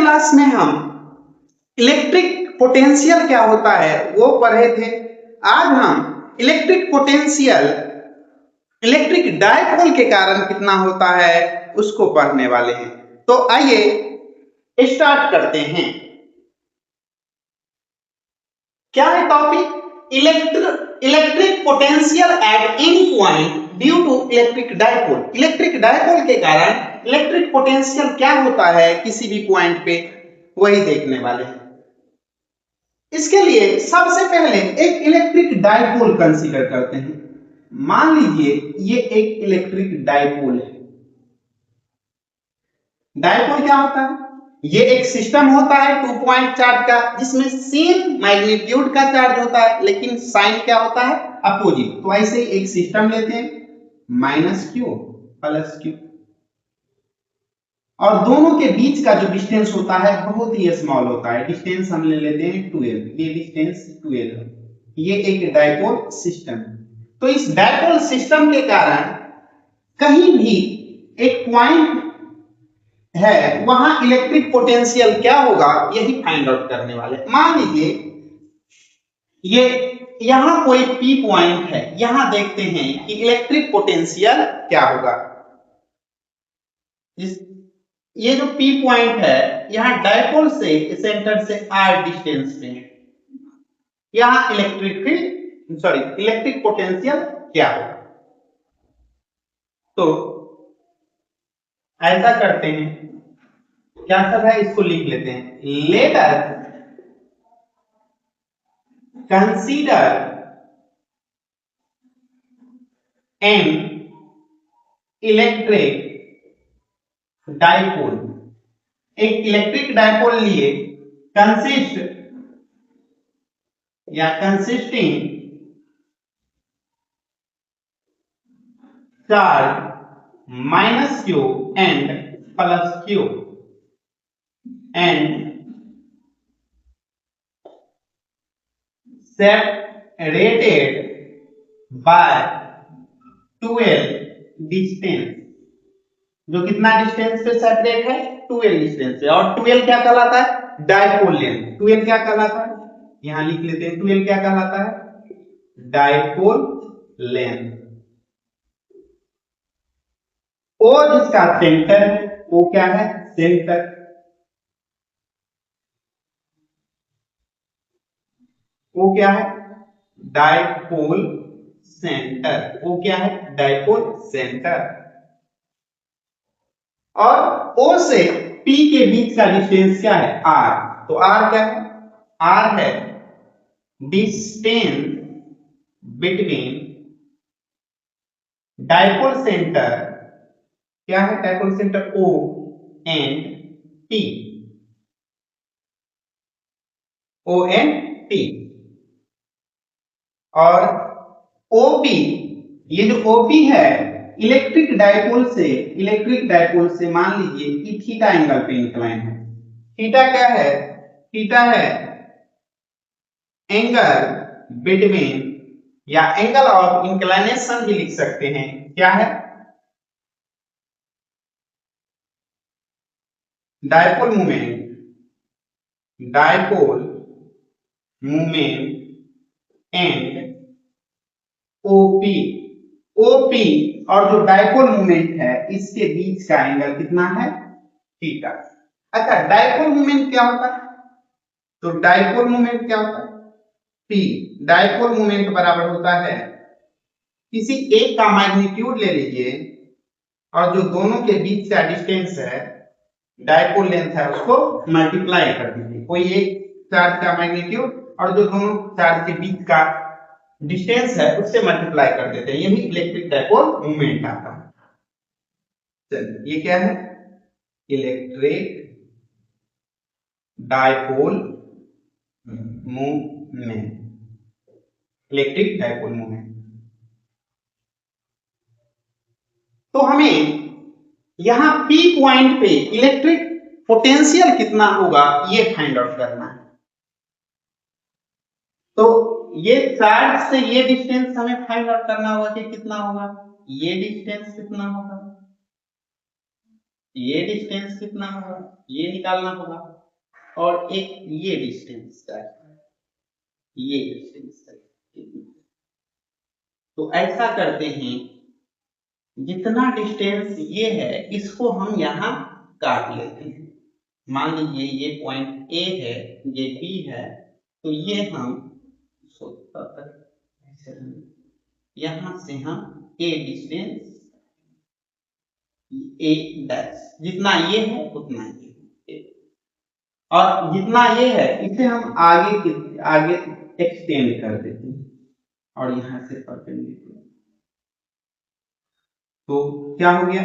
Class में हम electric potential क्या होता है वो पढ़े थे। आज हम इलेक्ट्रिक पोटेंशियल इलेक्ट्रिक डायपोल के कारण कितना होता है उसको पढ़ने वाले हैं। तो आइए स्टार्ट करते हैं। क्या है topic? Electric potential at any point due to electric dipole. Electric dipole के कारण इलेक्ट्रिक पोटेंशियल क्या होता है किसी भी पॉइंट पे, वही देखने वाले हैं। इसके लिए सबसे पहले एक इलेक्ट्रिक डायपोल कंसीडर करते हैं। मान लीजिए ये एक इलेक्ट्रिक डायपोल है। डायपोल क्या होता है? ये एक सिस्टम होता है 2 पॉइंट चार्ज का, जिसमें सेम मैग्नीट्यूड का चार्ज होता है लेकिन साइन क्या होता है? अपोजिट। तो ऐसे ही एक सिस्टम लेते हैं -q +q, और दोनों के बीच का जो डिस्टेंस होता है बहुत ही स्मॉल होता है। डिस्टेंस हम ले लेते हैं 12। ये डिस्टेंस 12 है। ये एक डायपोल सिस्टम। तो इस डायपोल सिस्टम के कारण कहीं भी एक पॉइंट है वहां इलेक्ट्रिक पोटेंशियल क्या होगा यही फाइंड आउट करने वाले। मान लीजिए ये यहां कोई P पॉइंट है, यहां देखते हैं कि इलेक्ट्रिक पोटेंशियल क्या होगा। ये जो P पॉइंट है यहां डायपोल से सेंटर से r डिस्टेंस पे है, यहां इलेक्ट्रिक पोटेंशियल क्या होगा। तो ऐसा करते हैं, क्या सब है इसको लिख लेते हैं। Let us consider an electric dipole. एक इलेक्ट्रिक डायपोल लिए consisting charge -q and +q and separated by 12 distance. जो कितना डिस्टेंस पे सेपरेट है? 12 डिस्टेंस से। और 12 क्या कहलाता है? Dipole length. 12 क्या कहलाता है? यहां लिख लेते हैं 12 क्या कहलाता है? Dipole length. ओ जिसका सेंटर है वो क्या है? सेंटर। वो क्या है? Dipole centre. वो क्या है? Dipole centre. और O से P के बीच का डिस्टेंस क्या है? R। तो R क्या है? R है डिस्टेंस बिटवीन डायपोल सेंटर, क्या है? Dipole centre O and P। O and P। और OP, ये जो OP है इलेक्ट्रिक डायपोल से मान लीजिए कि थीटा एंगल पे इंक्लाइन है। थीटा क्या है? थीटा है एंगल बिटवीन, या एंगल ऑफ इंक्लिनेशन भी लिख सकते हैं। क्या है? डायपोल मूवमेंट एंड ओपी और जो डायपोल मूवमेंट है इसके बीच का एंगल कितना है? थीटा। अच्छा, डायपोल मूवमेंट क्या होता है? तो डायपोल मूवमेंट क्या होता है? P। डायपोल मूवमेंट बराबर होता है, किसी एक का मैग्नीट्यूड ले लीजिए और जो दोनों के बीच का डिस्टेंस है, डायपोल लेंथ है, उसको मल्टीप्लाई कर दीजिए। कोई एक चार्ज का मैग्नीट्यूड और जो दोनों चार्ज के बीच का डिस्टेंस है उससे मल्टीप्लाई कर देते हैं, यही इलेक्ट्रिक डायपोल मूवमेंट आता है। चलिए ये क्या है? Electric dipole movement. Electric dipole movement. तो हमें यहां P पॉइंट पे इलेक्ट्रिक पोटेंशियल कितना होगा ये फाइंड आउट करना है। तो ये चार्ज से ये डिस्टेंस हमें फाइंड आउट करना होगा कि कितना होगा। ये डिस्टेंस कितना होगा? ये डिस्टेंस कितना होगा, ये निकालना होगा, और एक ये डिस्टेंस का, ये डिस्टेंस का। तो ऐसा करते हैं, जितना डिस्टेंस ये है इसको हम यहाँ काट लेते हैं। मान लीजिए ये पॉइंट ए है, ये बी है, तो ये हम यहां से हम ए डिस्टेंस, ए डैश, जितना ये है उतना ये, और जितना ये है इसे हम आगे एक्सटेंड कर देते हैं, और यहां से परपेंडिकुलर। तो क्या हो गया,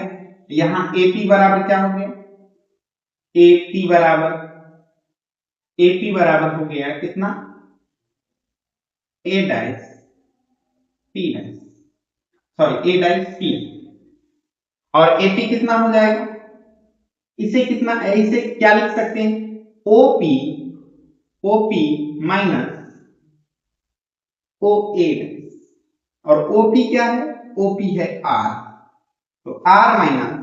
यहां AP बराबर क्या हो गया, AP बराबर हो गया कितना, A dash P dash, sorry A dash P, और AP कितना हो जाएगा, इसे कितना, इसे क्या लिख सकते हैं, OP माइनस OA, और OP क्या है, OP है R, तो R माइनस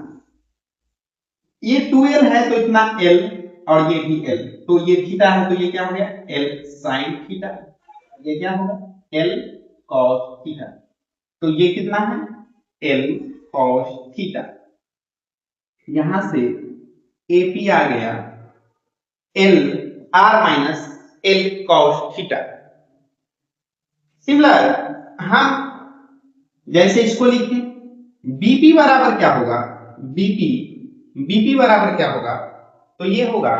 ये 2L है तो इतना L, और ये भी L, तो ये थीटा है तो ये क्या हो गया, L sin थीटा, ये क्या होगा, L cos थीटा, तो ये कितना है, L cos थीटा। यहां से AP आ गया L R minus L cos theta. Similar हम जैसे इसको लिखें, BP बराबर क्या होगा, BP बराबर क्या होगा, तो ये होगा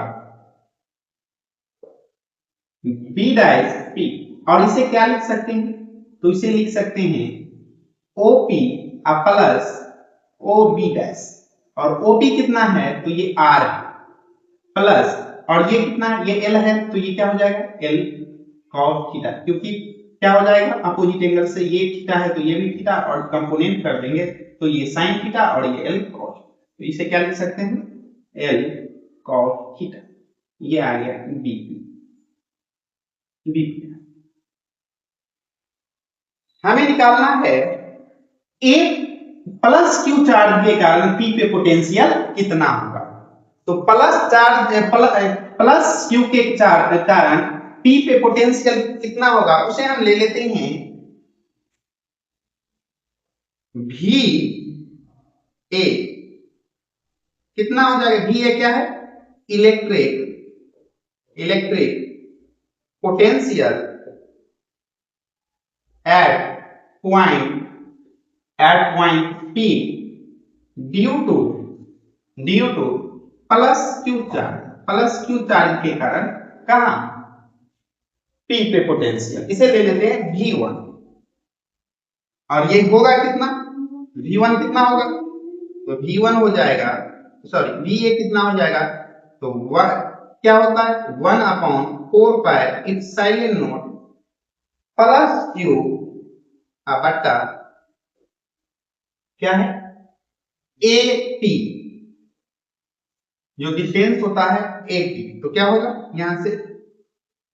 B डैश P, और इसे क्या लिख सकते हैं, तो इसे लिख सकते हैं OP प्लस OB डैश, और OP कितना है, तो ये R है, प्लस, और ये कितना, ये L है, तो ये क्या हो जाएगा, L cos थीटा, क्योंकि क्या हो जाएगा, अपोजिट एंगल से ये थीटा है तो ये भी थीटा, और कंपोनेंट कर देंगे तो ये sin थीटा, और ये L cos, तो इसे क्या लिख सकते हैं, L cos थीटा। ये आ गया BP। हमें निकालना है A प्लस Q चार्ज के कारण P पे पोटेंशियल कितना होगा, तो प्लस Q के चार्ज कारण P पे पोटेंशियल कितना होगा, उसे हम ले लेते हैं VA, कितना हो जाएगा, VA क्या है, electric potential at point P due two plus Q charge के कारण कहां, P पे पोटेंशियल, इसे ले लेते हैं V1, और ये होगा कितना, V1 कितना होगा, तो V1 हो जाएगा, सॉरी VA कितना हो जाएगा, तो क्या होता है, 1/4 इप्सिलॉन नॉट प्लस Q बटा क्या है, AP, जो डिस्टेंस होता है AP, तो क्या होगा, यहां से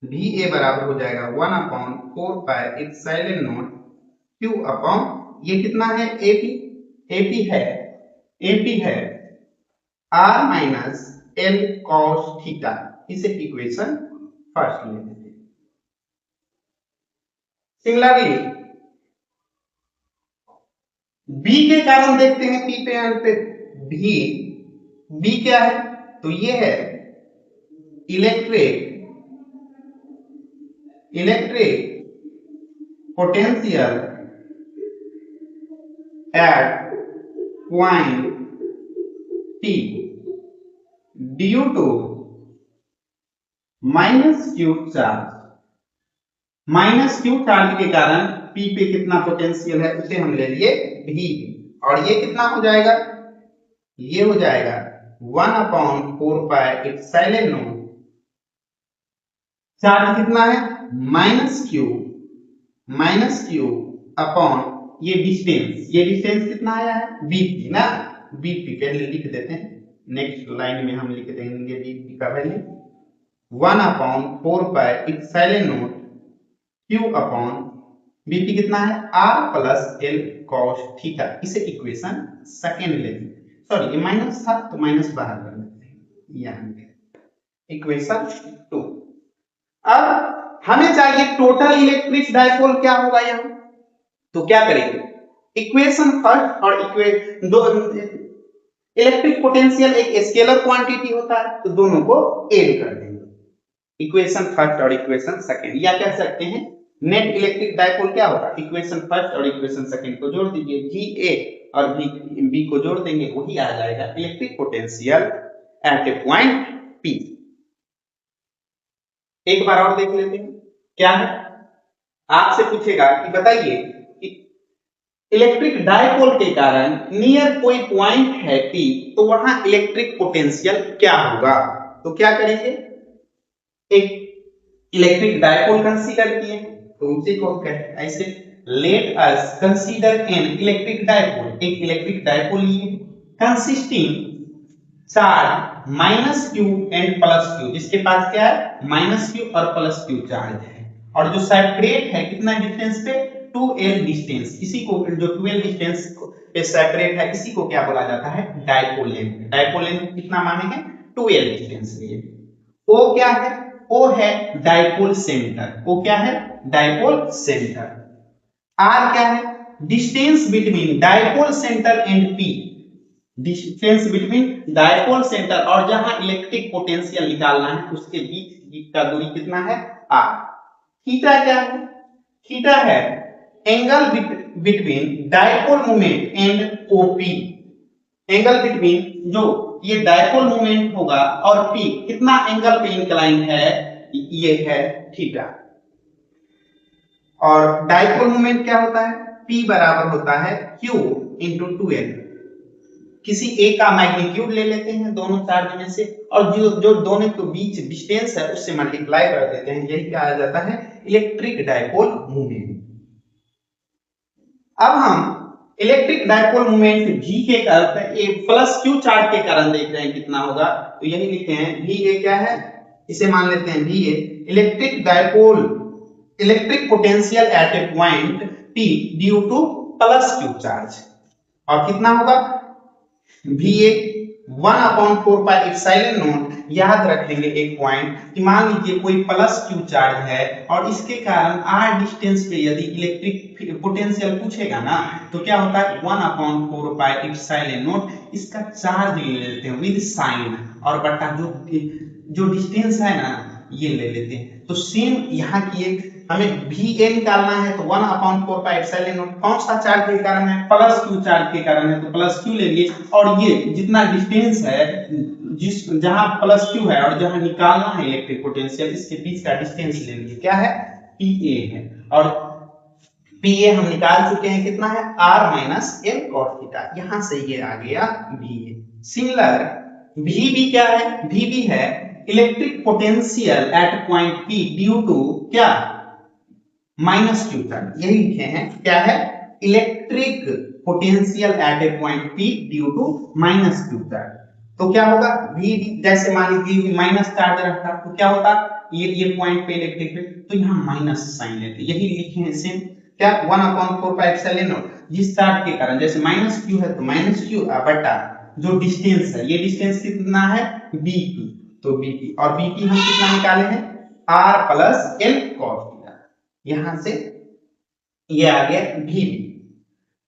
VA बराबर हो जाएगा 1/4 इप्सिलॉन नॉट Q अपॉन, ये कितना है, AP है R minus L cos theta, इसे इक्वेशन फर्स्ट ले लेते हैं। सिमिलरली B के कारण देखते हैं, P पे एंड पे B क्या है, तो ये है electric potential at point P due to minus Q charge के कारण P पे कितना पोटेंशियल है, उसे हम ले लिए V, और ये कितना हो जाएगा, ये हो जाएगा 1/4 इप्सिलॉन नॉट, चार्ज कितना है, माइनस Q अपॉन ये डिस्टेंस कितना आया है, BP ना, BP पहले लिख देते हैं, नेक्स्ट लाइन में हम लिख देंगे BP का value 1/4 epsilon not Q upon BP कितना है, R plus L cos theta, इसे इक्वेशन सेकेंड लेंगे। सॉरी ये माइनस था तो माइनस बाहर कर लेते हैं, यहाँ इक्वेशन 2। अब हमें चाहिए टोटल इलेक्ट्रिक डाइपोल क्या होगा यहाँ, तो क्या करेंगे, इक्वेशन फर्स्ट और दो इलेक्ट्रिक पोटेंशियल एक स्केलर क्वांटिटी होता है तो दोनों को ऐड कर देंगे, इक्वेशन फर्स्ट और इक्वेशन सेकंड, या कह सकते हैं नेट इलेक्ट्रिक डाइपोल क्या होगा, इक्वेशन फर्स्ट और इक्वेशन सेकंड को जोड़ दीजिए, Va और B को जोड़ देंगे, वही आ जाएगा electric potential at a point P। एक बार और देख लेते हैं क्या है, आपसे पूछेगा कि बताइए कि इलेक्ट्रिक डाइपोल के कारण नियर कोई पॉइंट है P तो वहां इलेक्ट्रिक पोटेंशियल क्या होगा, तो क्या करेंगे, एक इलेक्ट्रिक डाइपोल कंसीडर किए तो उसी को कहते हैं ऐसे, let us consider an electric dipole, एक इलेक्ट्रिक डाइपोल लिए consisting charge minus Q and plus Q, जिसके पास क्या है माइनस क्यू और प्लस क्यू चार्ज है, और जो सेपरेट है कितना डिस्टेंस पे 2l डिस्टेंस, इसी को जो 2l डिस्टेंस पे सेपरेट है इसी को क्या बोला जाता है डाइपोल लेंथ, डाइपोल लेंथ कितना माने हैं 2l डिस्टेंस लिए। O क्या है, O है डाइपोल सेंटर, O क्या है डाइपोल सेंटर। R क्या है, distance between dipole centre and P, distance between dipole centre और जहां इलेक्ट्रिक पोटेंशियल निकालना है उसके बीच का दूरी कितना है R। थीटा क्या है, थीटा है angle between dipole moment and OP, angle between जो ये डाइपोल मोमेंट होगा और P कितना एंगल पे इंक्लाइन है, ये है थीटा। और डाइपोल मोमेंट क्या होता है, P बराबर होता है Q इंटू 2l, किसी एक का मैग्नीट्यूड ले लेते हैं दोनों चार्ज में से और जो दोनों के बीच डिस्टेंस है उससे मल्टीप्लाई कर देते हैं, यही क्या आ जाता है इलेक्ट्रिक डाइपोल मोमेंट। अब हम इलेक्ट्रिक डाइपोल मोमेंट V के कारण ए प्लस Q चार्ज के कारण देख रहे हैं कितना होगा, तो यही लिखते हैं VA क्या है, इसे मान लेते हैं VA electric dipole electric potential at a point P due two plus Q charge, और कितना होगा VA 1/4 पाई एप्सिलॉन नॉट, याद रख लेंगे एक पॉइंट कि मान लीजिए कोई प्लस Q चार्ज है और इसके कारण r डिस्टेंस पे यदि इलेक्ट्रिक पोटेंशियल पूछेगा ना तो क्या होता है 1/4 पाई एप्सिलॉन नॉट, इसका चार्ज ले लेते हैं विद साइन और बटा जो डिस्टेंस है ना ये ले लेते हैं। तो सेम यहाँ की एक हमें VA निकालना है तो 1/4 पाई एप्सिलॉन नॉट कौन सा चार्ज के कारण है प्लस Q चार्ज के कारण है तो प्लस Q ले लिए, और ये जितना डिस्टेंस है जिस जहां प्लस Q है और जहां निकालना है इलेक्ट्रिक पोटेंशियल इसके बीच का डिस्टेंस ले लिए, क्या है PA है, और PA हम निकाल चुके हैं कितना है r minus l cos theta, यहां से ये आ गया VA। सिमिलर VB क्या है, VB है electric potential at point P due to क्या माइनस Q चार्ज, यही लिखे हैं क्या है electric potential at a point P due to minus Q charge. तो क्या होगा VB, जैसे मान लीजिए माइनस चार्ज रखता तो क्या होता ये पॉइंट पे इलेक्ट्रिक तो यहाँ माइनस साइन लेते, यही लिखे हैं सेम क्या 1/4 पाई एप्सिलॉन नॉट, जिस चार्ज के कारण जैसे माइनस Q है तो माइनस Q बटा जो डिस्टेंस है, ये डिस्टेंस कितना है BP, तो BP और BP हम कितना निकाले हैं r plus l cos theta, यहां से ये आ गया VB।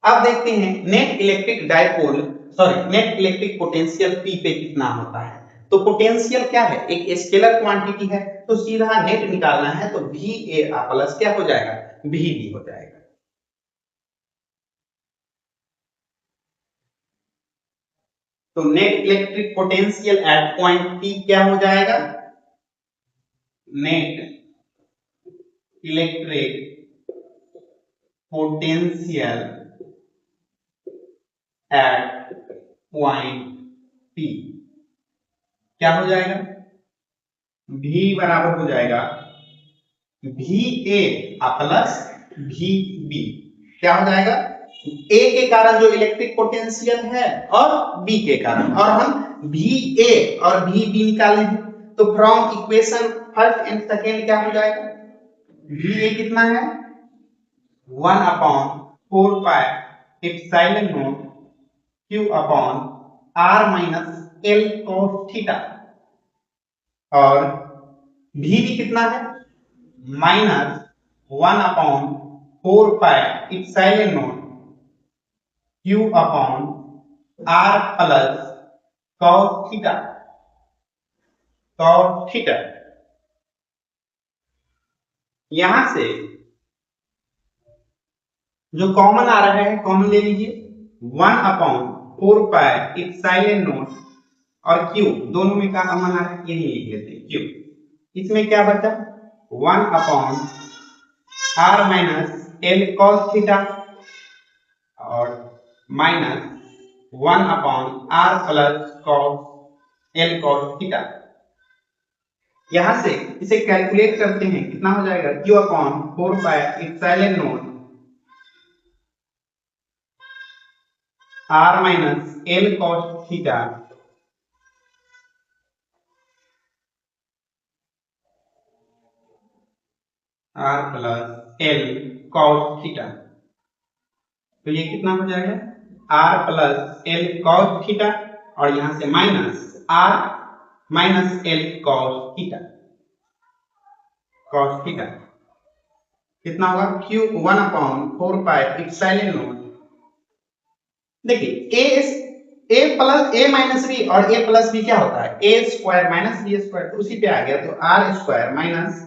अब देखते हैं net electric dipole net electric potential P पे कितना होता है, तो पोटेंशियल क्या है एक स्केलर क्वांटिटी है तो सीधा नेट निकालना है तो VA प्लस क्या हो जाएगा VB हो जाएगा। तो net electric potential at point P क्या हो जाएगा, net electric potential at point P क्या हो जाएगा V बराबर हो जाएगा VA प्लस VB, क्या हो जाएगा A के कारण जो इलेक्ट्रिक पोटेंशियल है और B के कारण, और हम VA और VB निकाले हैं तो from equation first and second क्या हो जाएगा VA कितना है 1/4 pi epsilon naught Q upon r minus L cos theta, और भी कितना है minus 1/4 pi epsilon naught q upon r plus cos theta, cos theta. यहां से जो कॉमन आ रहा है कॉमन ले लीजिए, 1/4 पाई इप्सिलॉन नॉट और क्यू दोनों में क्या कॉमन आ रहा है, यही लिख लेते हैं क्यू। इसमें क्या बचा 1/r minus L cos theta और minus 1/r plus cos L cos theta. यहां से इसे कैलकुलेट करते हैं, कितना हो जाएगा q/4 pi epsilon not r minus L cos theta r plus L cos theta. तो ये कितना हो जाएगा r plus L cos theta और यहां से minus r minus L cos theta, cos theta कितना होगा q 1/4 पाई इप्सिलॉन नॉट। देखिए a plus a minus b और a प्लस b क्या होता है a square minus b square, तो उसी पे आ गया, तो r square minus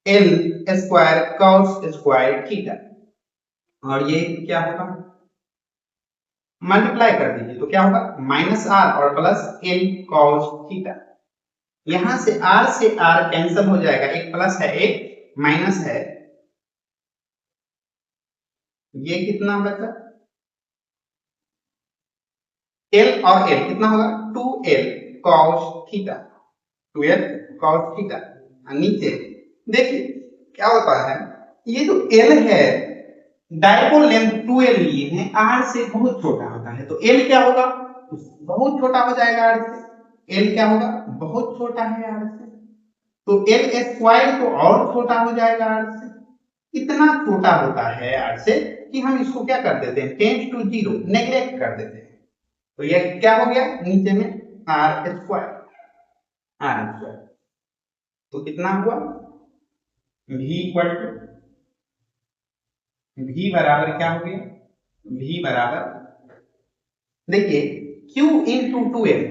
L square cos square theta, और ये क्या होगा मल्टीप्लाई कर दीजिए तो क्या होगा माइनस आर और प्लस एल कॉस थीटा। यहां से आर कैंसिल हो जाएगा, एक प्लस है एक माइनस है, ये कितना बचा एल और एल कितना होगा 2l cos theta, 2l cos theta. नीचे देखिए क्या होता है, ये जो l है डायपोल लेंथ 2l लिए हैं, r से बहुत छोटा होता है, तो l क्या होगा बहुत छोटा हो जाएगा r से, l क्या होगा बहुत छोटा है r से, तो l स्क्वायर तो और छोटा हो जाएगा r से। इतना छोटा होता है r से कि हम इसको क्या कर देते हैं टेंस टू 0 नेग्लेक्ट कर देते हैं, तो ये क्या हो गया नीचे में r स्क्वायर, तो कितना हुआ v बराबर क्या हो गया v बराबर देखिए q इंटू 2l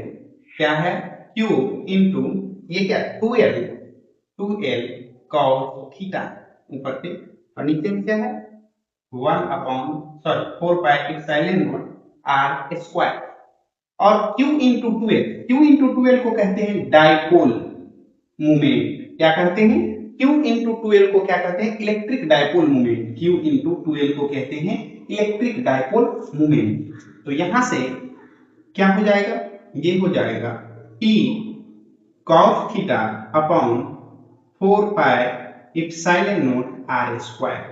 क्या है q इंटू ये क्या 2l cos थीटा ऊपर से, और नीचे में क्या है 4 पाई इप्सिलॉन नॉट r स्क्वायर, और q इंटू 2l को कहते हैं डायपोल मोमेंट, क्या कहते हैं q इंटू 2l को क्या कहते हैं electric dipole moment, q into 2l को कहते हैं इलेक्ट्रिक डायपोल मोमेंट। तो यहां से क्या हो जाएगा ये हो जाएगा p cos theta upon 4 pi epsilon not r square,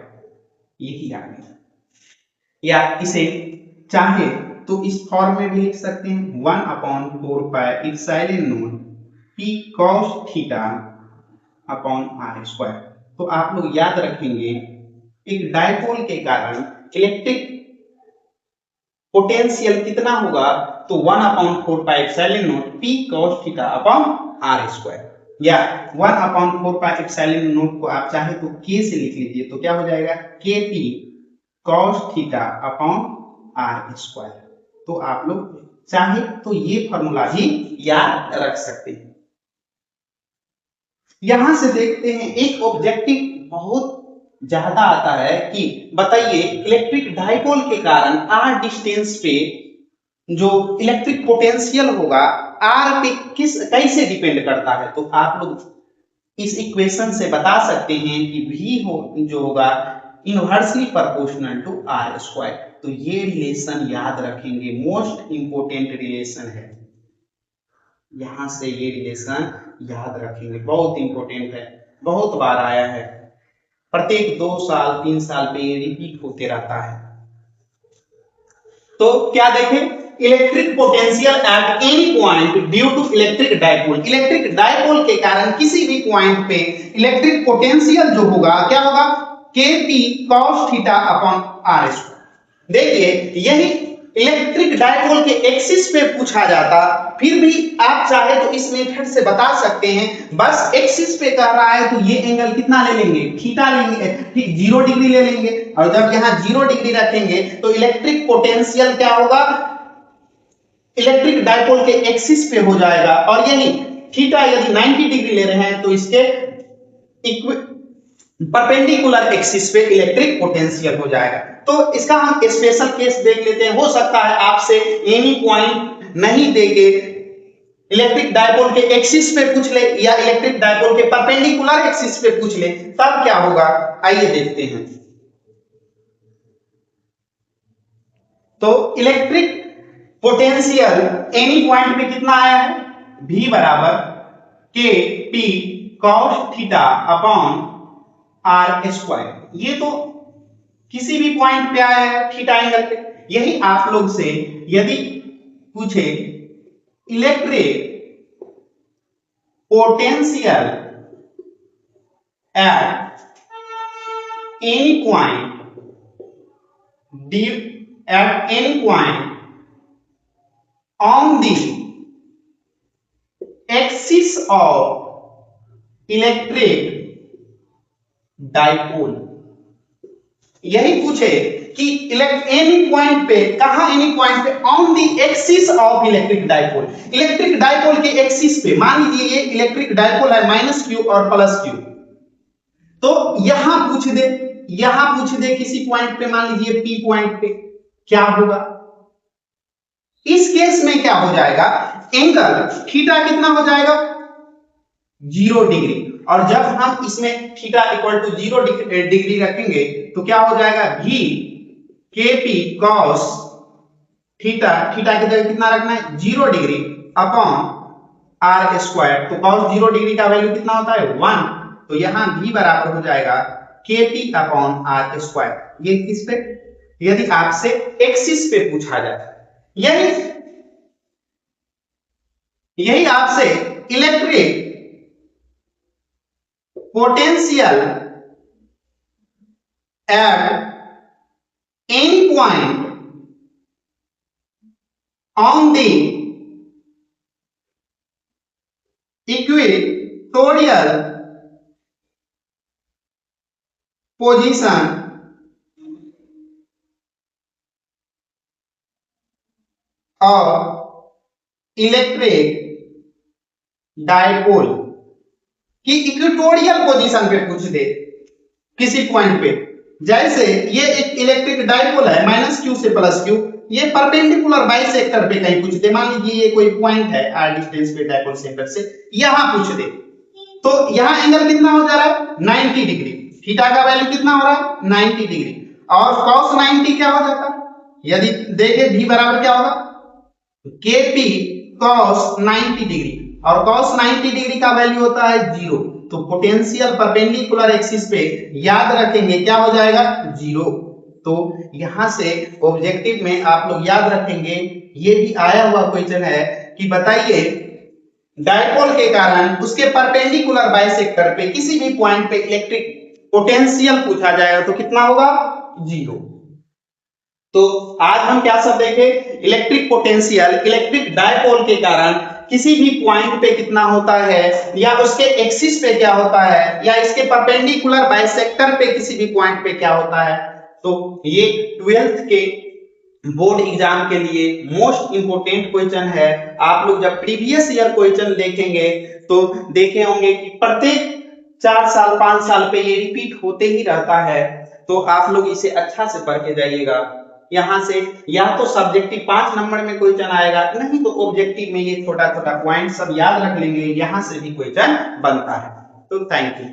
यही आ गया। या इसे चाहे तो इस फॉर्म में भी लिख सकते हैं 1/4 pi epsilon naught p cos theta upon r square. तो आप लोग याद रखेंगे एक डायपोल के कारण इलेक्ट्रिक पोटेंशियल कितना होगा, तो 1/4 pi epsilon naught p cos theta upon r square, या 1/4 पाई इप्सिलॉन नॉट को आप चाहे तो k से लिख लीजिए, तो क्या हो जाएगा kp cos theta upon r square. तो आप लोग चाहे तो ये फॉर्मूला भी याद रख सकते हैं। यहां से देखते हैं एक ऑब्जेक्टिव बहुत ज्यादा आता है कि बताइए इलेक्ट्रिक डायपोल के कारण r डिस्टेंस पे जो इलेक्ट्रिक पोटेंशियल होगा r पे कैसे डिपेंड करता है, तो आप लोग इस इक्वेशन से बता सकते हैं कि v जो होगा inversely proportional to r square. तो ये रिलेशन याद रखेंगे, मोस्ट इंपोर्टेंट रिलेशन है, यहां से ये रिलेशन याद रखेंगे, बहुत इंपॉर्टेंट है, बहुत बार आया है, प्रत्येक 2 साल 3 साल पे ये रिपीट होते रहता है। तो क्या देखें electric potential at any point due to electric dipole, electric dipole के कारण किसी भी पॉइंट पे इलेक्ट्रिक पोटेंशियल जो होगा क्या होगा kp cos theta upon r square. देखिए यही इलेक्ट्रिक डायपोल के एक्सिस पे पूछा जाता, फिर भी आप चाहे तो इस मेथड से बता सकते हैं। बस एक्सिस पे कह रहा है तो ये एंगल कितना ले लेंगे, थीटा लेंगे, ठीक 0 डिग्री ले लेंगे। और जब यहाँ 0 डिग्री रखेंगे तो इलेक्ट्रिक पोटेंशियल क्या होगा, इलेक्ट्रिक डायपोल के एक्सिस पे हो जाएगा। और यही थीटा यदि 90 डिग्री ले रहे हैं तो इसके परपेंडिकुलर एक्सिस पे इलेक्ट्रिक पोटेंशियल हो जाएगा। तो इसका हम स्पेशल केस देख लेते हैं। हो सकता है आपसे एनी पॉइंट नहीं देके इलेक्ट्रिक डायपोल के एक्सिस पे पूछ ले या इलेक्ट्रिक डायपोल के परपेंडिकुलर एक्सिस पे पूछ ले, तब क्या होगा आइए देखते हैं। तो इलेक्ट्रिक पोटेंशियल एनी पॉइंट पे कितना आया है, V बराबर के p cos theta upon r square. ये तो किसी भी पॉइंट पे आया है थीटा एंगल पे। यही आप लोग से यदि पूछे electric potential at any point eight any point on the axis of electric dipole, यही पूछे कि एनी पॉइंट पे, कहां एनी पॉइंट पे, on the axis of electric dipole, electric dipole के एक्सिस पे। मान लीजिए ये इलेक्ट्रिक डायपोल है -q और +q, तो यहां पूछ दे किसी पॉइंट पे, मान लीजिए p पॉइंट पे, क्या होगा इस केस में, क्या हो जाएगा, एंगल थीटा कितना हो जाएगा 0 डिग्री। और जब हम इसमें थीटा इक्वल टू 0 डिग्री रखेंगे तो क्या हो जाएगा, v के पी कॉस थीटा, थीटा की जगह कितना रखना है 0 डिग्री अपॉन आर स्क्वायर। तो कॉस 0 डिग्री का वैल्यू कितना होता है 1, तो यहां v बराबर हो जाएगा के पी अपॉन आर स्क्वायर। ये किस पे, यदि आपसे एक्सिस पे पूछा जाए। यही आपसे electric potential at any point on the equatorial position of electric dipole कि इक्वेटोरियल पोजीशन पे पूछ दे किसी पॉइंट पे। जैसे ये एक इलेक्ट्रिक डायपोल है -q से +q, ये परपेंडिकुलर बाइसेक्टर पे कहीं पूछ दे। मान लीजिए ये कोई पॉइंट है r डिस्टेंस पे डायपोल सेंटर से, यहां पूछ दे, तो यहां एंगल कितना हो जा रहा है 90 डिग्री, थीटा का वैल्यू कितना हो रहा है 90 डिग्री। और cos 90 क्या हो जाता है, यदि देखें v बराबर क्या होगा kp cos 90 डिग्री, और cos 90 डिग्री का वैल्यू होता है 0। तो पोटेंशियल परपेंडिकुलर एक्सिस पे याद रखेंगे क्या हो जाएगा 0। तो यहां से ऑब्जेक्टिव में आप लोग याद रखेंगे। ये भी आया हुआ क्वेश्चन है कि बताइए डायपोल के कारण उसके परपेंडिकुलर बाइसेक्टर पे किसी भी पॉइंट पे इलेक्ट्रिक पोटेंशियल पूछा जाएगा तो कितना होगा 0। तो आज हम क्या सब देखे, इलेक्ट्रिक पोटेंशियल इलेक्ट्रिक डायपोल के कारण किसी भी पॉइंट पे कितना होता है, या उसके एक्सिस पे क्या होता है, या इसके परपेंडिकुलर बाइसेक्टर पे किसी भी पॉइंट पे क्या होता है। तो ये 12th के बोर्ड एग्जाम के लिए मोस्ट इंपोर्टेंट क्वेश्चन है। आप लोग जब प्रीवियस ईयर क्वेश्चन देखेंगे तो देखे होंगे कि प्रत्येक 4 साल 5 साल पे ये रिपीट होते ही रहता है। तो आप लोग इसे अच्छा से पढ़ के जाइएगा। यहाँ से या तो सब्जेक्टिव 5 नंबर में क्वेश्चन आएगा, नहीं तो ऑब्जेक्टिव में ये छोटा छोटा पॉइंट सब याद रख लेंगे, यहाँ से भी क्वेश्चन बनता है। तो थैंक यू।